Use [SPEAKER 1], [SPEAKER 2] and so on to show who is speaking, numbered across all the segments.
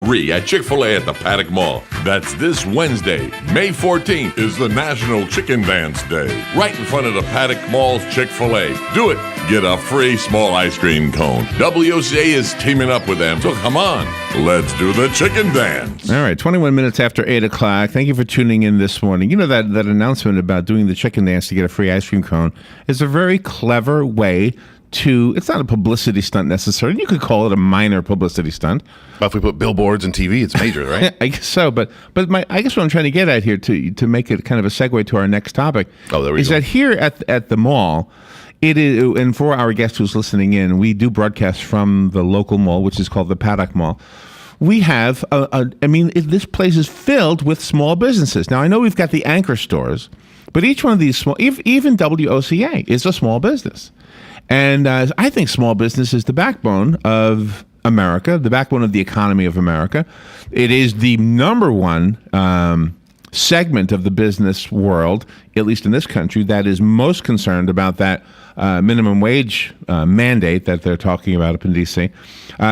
[SPEAKER 1] free at Chick-fil-A at the Paddock Mall. That's this Wednesday, May 14th, is the National Chicken Dance Day. Right in front of the Paddock Mall's Chick-fil-A. Do it. Get a free small ice cream cone. WOCA is teaming up with them, so come on, let's do the chicken dance.
[SPEAKER 2] All right, 21 minutes after 8 o'clock. Thank you for tuning in this morning. You know, that announcement about doing the chicken dance to get a free ice cream cone is a very clever way to, it's not a publicity stunt necessarily. You could call it a minor publicity stunt.
[SPEAKER 3] But if we put billboards and TV, it's major, right?
[SPEAKER 2] I guess so, but I guess what I'm trying to get at here to make it kind of a segue to our next topic is that here at the mall, it is, and for our guest who's listening in, we do broadcast from the local mall, which is called the Paddock Mall. We have, this place is filled with small businesses. Now, I know we've got the anchor stores, but each one of these small, even WOCA is a small business. And I think small business is the backbone of America, the backbone of the economy of America. It is the number one segment of the business world, at least in this country, that is most concerned about that minimum wage mandate that they're talking about up in D.C.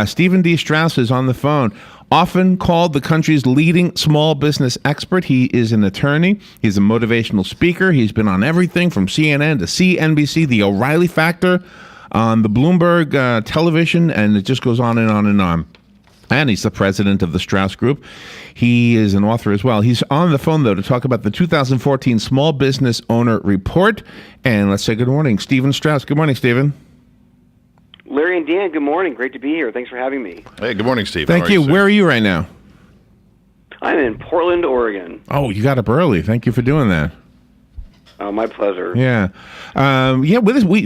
[SPEAKER 2] Stephen D. Strauss is on the phone, often called the country's leading small business expert. He is an attorney. He's a motivational speaker. He's been on everything from CNN to CNBC, the O'Reilly Factor, on the Bloomberg television, and it just goes on and on and on. And he's the president of the Strauss Group. He is an author as well. He's on the phone, though, to talk about the 2014 Small Business Owner Report. And let's say good morning, Stephen Strauss. Good morning, Stephen.
[SPEAKER 4] Larry and Dan, good morning. Great to be here. Thanks for having me.
[SPEAKER 3] Hey, good morning, Steve.
[SPEAKER 2] Thank you. Where are you right now?
[SPEAKER 4] I'm in Portland, Oregon.
[SPEAKER 2] Oh, you got up early. Thank you for doing that.
[SPEAKER 4] Oh, my pleasure.
[SPEAKER 2] Yeah.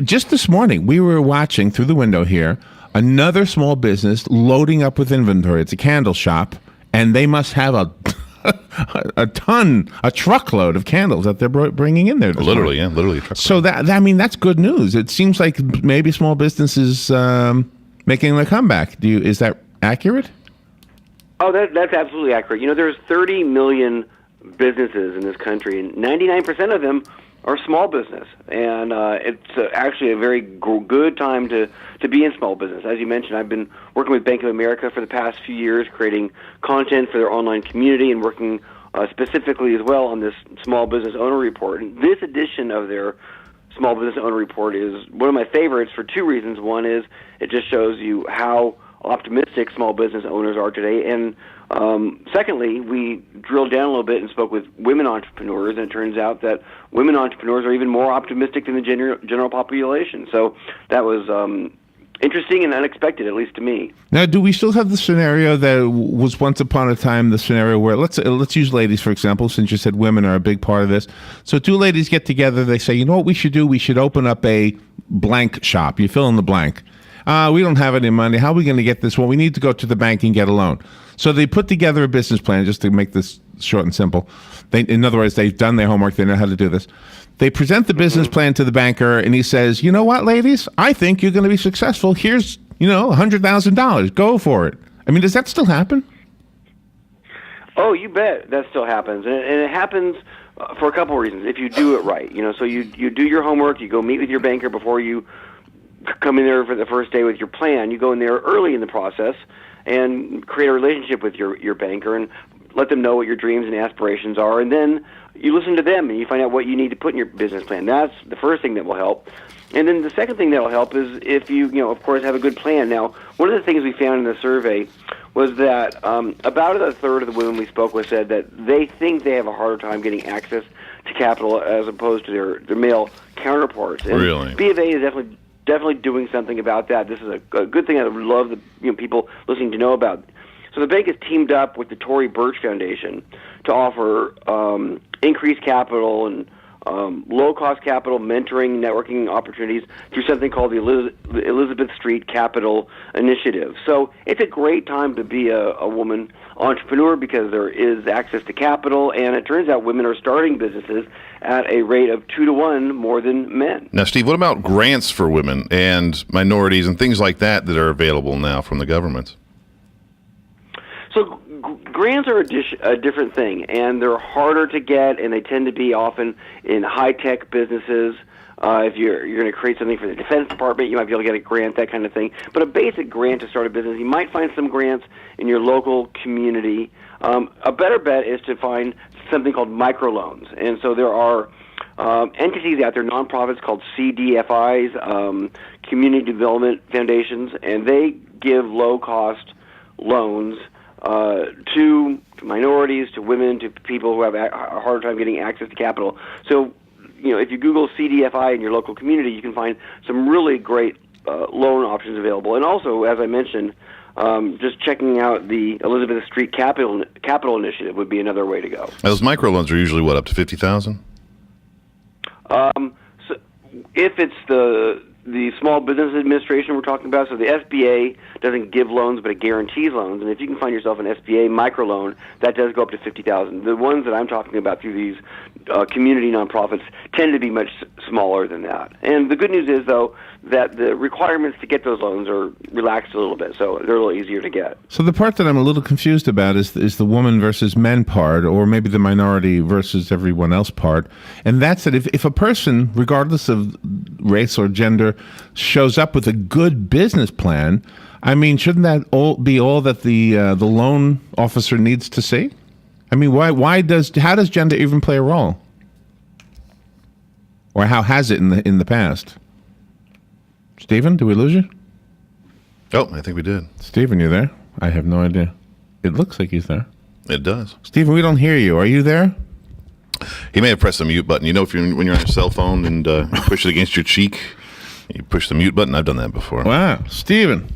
[SPEAKER 2] Just this morning, we were watching through the window here another small business loading up with inventory. It's a candle shop, and they must have a truckload of candles that they're bringing in there.
[SPEAKER 3] Literally a truckload.
[SPEAKER 2] So that's good news. It seems like maybe small businesses making a comeback. Is that accurate?
[SPEAKER 4] Oh, that's absolutely accurate. You know, there's 30 million businesses in this country, and 99% of them are small business, and it's actually a very good time to be in small business. As you mentioned, I've been working with Bank of America for the past few years, creating content for their online community and working specifically as well on this Small Business Owner Report. And this edition of their Small Business Owner Report is one of my favorites for two reasons. One is it just shows you how optimistic small business owners are today, and secondly, we drilled down a little bit and spoke with women entrepreneurs, and it turns out that women entrepreneurs are even more optimistic than the general population. So that was interesting and unexpected, at least to me.
[SPEAKER 2] Now, do we still have the scenario that was once upon a time the scenario where, let's use ladies, for example, since you said women are a big part of this. So two ladies get together, they say, you know what we should do? We should open up a blank shop. You fill in the blank. We don't have any money. How are we going to get this? Well, we need to go to the bank and get a loan. So they put together a business plan, just to make this short and simple. In other words, they've done their homework. They know how to do this. They present the business plan to the banker, and he says, you know what, ladies? I think you're going to be successful. Here's, $100,000. Go for it. I mean, does that still happen?
[SPEAKER 4] Oh, you bet that still happens. And it happens for a couple of reasons. If you do it right, so you do your homework, you go meet with your banker before you come in there for the first day with your plan. You go in there early in the process and create a relationship with your banker and let them know what your dreams and aspirations are, and then you listen to them and you find out what you need to put in your business plan. That's the first thing that will help. And then the second thing that will help is if you of course, have a good plan. Now, one of the things we found in the survey was that about a third of the women we spoke with said that they think they have a harder time getting access to capital as opposed to their male counterparts. And
[SPEAKER 3] really?
[SPEAKER 4] B of A is definitely doing something about that. This is a good thing I would love the people listening to know about. So the bank has teamed up with the Tory Burch Foundation to offer increased capital and low-cost capital, mentoring, networking opportunities through something called the Elizabeth Street Capital Initiative. So it's a great time to be a woman entrepreneur because there is access to capital, and it turns out women are starting businesses at a rate of 2 to 1 more than men.
[SPEAKER 3] Now, Steve, what about grants for women and minorities and things like that are available now from the government?
[SPEAKER 4] So grants are a different thing, and they're harder to get, and they tend to be often in high-tech businesses. If you're going to create something for the Defense Department, you might be able to get a grant, that kind of thing. But a basic grant to start a business, you might find some grants in your local community. A better bet is to find something called microloans. And so there are entities out there, nonprofits called CDFIs, Community Development Foundations, and they give low-cost loans to minorities, to women, to people who have a harder time getting access to capital. So, if you Google CDFI in your local community, you can find some really great loan options available. And also, as I mentioned, just checking out the Elizabeth Street Capital Initiative would be another way to go.
[SPEAKER 3] Those microloans are usually, up to $50,000?
[SPEAKER 4] So if it's the Small Business Administration we're talking about, so the SBA doesn't give loans, but it guarantees loans. And if you can find yourself an SBA microloan, that does go up to $50,000. The ones that I'm talking about through these community nonprofits tend to be much smaller than that. And the good news is, though, that the requirements to get those loans are relaxed a little bit, so they're a little easier to get.
[SPEAKER 2] So the part that I'm a little confused about is the woman versus men part, or maybe the minority versus everyone else part. And that's that if a person, regardless of race or gender, shows up with a good business plan, I mean, shouldn't that be all that the loan officer needs to see? I mean, how does gender even play a role? Or how has it in the past? Stephen, did we lose you?
[SPEAKER 3] Oh, I think we did.
[SPEAKER 2] Stephen, you there? I have no idea. It looks like he's there.
[SPEAKER 3] It does.
[SPEAKER 2] Stephen, we don't hear you. Are you there?
[SPEAKER 3] He may have pressed the mute button. When you're on your cell phone and you push it against your cheek, you push the mute button. I've done that before.
[SPEAKER 2] Wow, Stephen.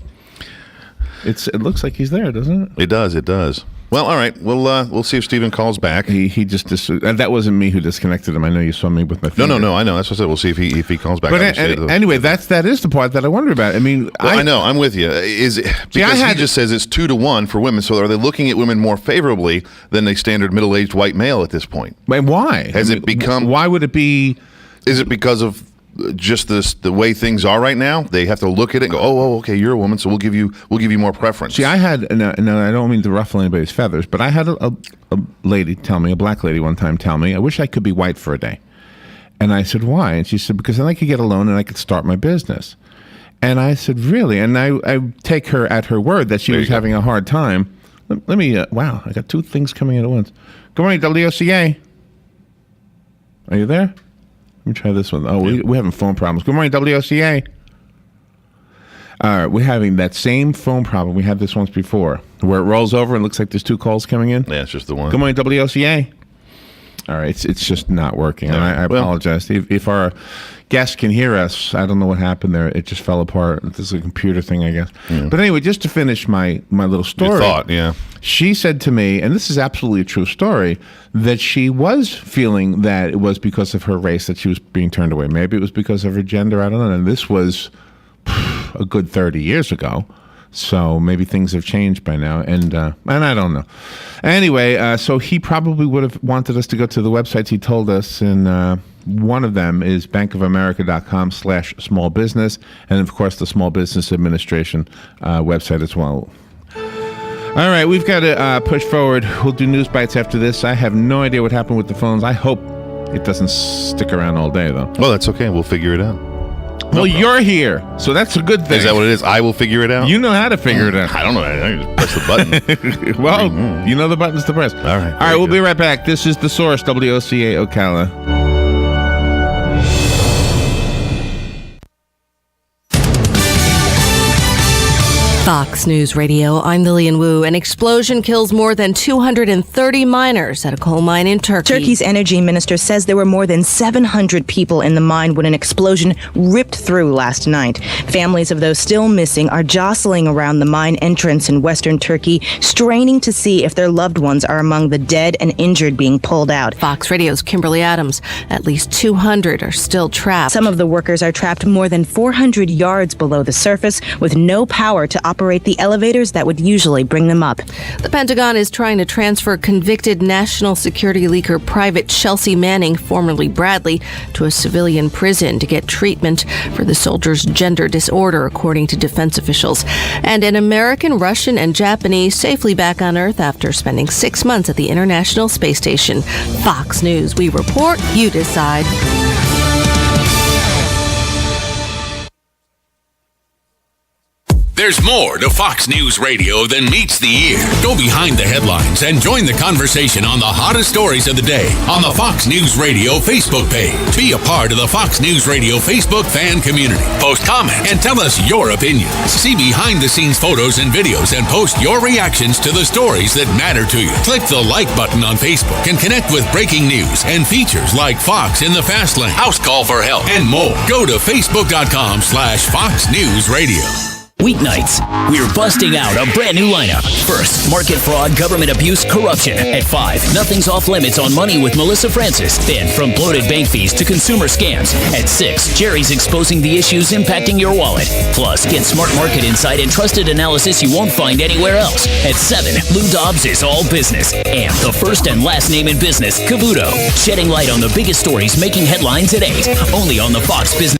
[SPEAKER 2] It looks like he's there, doesn't it?
[SPEAKER 3] It does. Well, all right. We'll see if Stephen calls back.
[SPEAKER 2] He just that wasn't me who disconnected him. I know you saw me with my finger.
[SPEAKER 3] No. I know. That's what I said. We'll see if he calls back.
[SPEAKER 2] But anyway, that is the part that I wonder about. I mean,
[SPEAKER 3] I know. I'm with you. He just says it's 2-1 for women. So are they looking at women more favorably than a standard middle-aged white male at this point?
[SPEAKER 2] But why?
[SPEAKER 3] It become?
[SPEAKER 2] Why would it be?
[SPEAKER 3] Is it because of just the way things are right now? They have to look at it and go, oh, okay, you're a woman, so we'll give you more preference.
[SPEAKER 2] See, I had, no, I don't mean to ruffle anybody's feathers, but I had a lady tell me, a black lady one time tell me, I wish I could be white for a day. And I said, why? And she said, because then I could get a loan and I could start my business. And I said, really? And I take her at her word that she was having a hard time. Let me, wow, I got two things coming in at once. Good morning, WOCA. Are you there? Let me try this one. Oh, we're having phone problems. Good morning, WOCA. All right, we're having that same phone problem. We had this once before, where it rolls over and looks like there's two calls coming in.
[SPEAKER 3] Yeah, it's just the one.
[SPEAKER 2] Good morning, WOCA. All right, it's just not working. And I apologize. If our guest can hear us, I don't know what happened there. It just fell apart. This is a computer thing, I guess. Yeah. But anyway, just to finish my little story.
[SPEAKER 3] Your thought, yeah.
[SPEAKER 2] She said to me, and this is absolutely a true story, that she was feeling that it was because of her race that she was being turned away. Maybe it was because of her gender. I don't know. And this was a good 30 years ago. So maybe things have changed by now, and I don't know. Anyway, so he probably would have wanted us to go to the websites he told us, and one of them is bankofamerica.com/small business, and of course the Small Business Administration website as well. All right, we've got to push forward. We'll do news bites after this. I have no idea what happened with the phones. I hope it doesn't stick around all day, though.
[SPEAKER 3] Well, that's okay. We'll figure it out.
[SPEAKER 2] Well, you're here, so that's a good thing.
[SPEAKER 3] Is that what it is? I will figure it out?
[SPEAKER 2] You know how to figure it out.
[SPEAKER 3] I don't know. I just press the button.
[SPEAKER 2] Well, you know the buttons to press.
[SPEAKER 3] All right.
[SPEAKER 2] All right, we'll be right back. This is The Source, WOCA Ocala.
[SPEAKER 5] Fox News Radio, I'm Lillian Wu. An explosion kills more than 230 miners at a coal mine in Turkey.
[SPEAKER 6] Turkey's energy minister says there were more than 700 people in the mine when an explosion ripped through last night. Families of those still missing are jostling around the mine entrance in western Turkey, straining to see if their loved ones are among the dead and injured being pulled out.
[SPEAKER 5] Fox Radio's Kimberly Adams. At least 200 are still trapped.
[SPEAKER 6] Some of the workers are trapped more than 400 yards below the surface with no power to operate the elevators that would usually bring them up.
[SPEAKER 5] The Pentagon is trying to transfer convicted national security leaker Private Chelsea Manning, formerly Bradley, to a civilian prison to get treatment for the soldier's gender disorder, according to defense officials. And an American, Russian, and Japanese safely back on Earth after spending 6 months at the International Space Station. Fox News. We report, you decide.
[SPEAKER 7] There's more to Fox News Radio than meets the ear. Go behind the headlines and join the conversation on the hottest stories of the day on the Fox News Radio Facebook page. Be a part of the Fox News Radio Facebook fan community. Post comments and tell us your opinions. See behind-the-scenes photos and videos and post your reactions to the stories that matter to you. Click the like button on Facebook and connect with breaking news and features like Fox in the Fast Lane, House Call for Help, and more. Go to Facebook.com/Fox News Radio.
[SPEAKER 8] Weeknights, we're busting out a brand new lineup. First, market fraud, government abuse, corruption. At 5, nothing's off limits on money with Melissa Francis. Then, from bloated bank fees to consumer scams. At 6, Jerry's exposing the issues impacting your wallet. Plus, get smart market insight and trusted analysis you won't find anywhere else. At 7, Lou Dobbs is all business. And the first and last name in business, Cavuto, shedding light on the biggest stories making headlines at 8. Only on the Fox Business.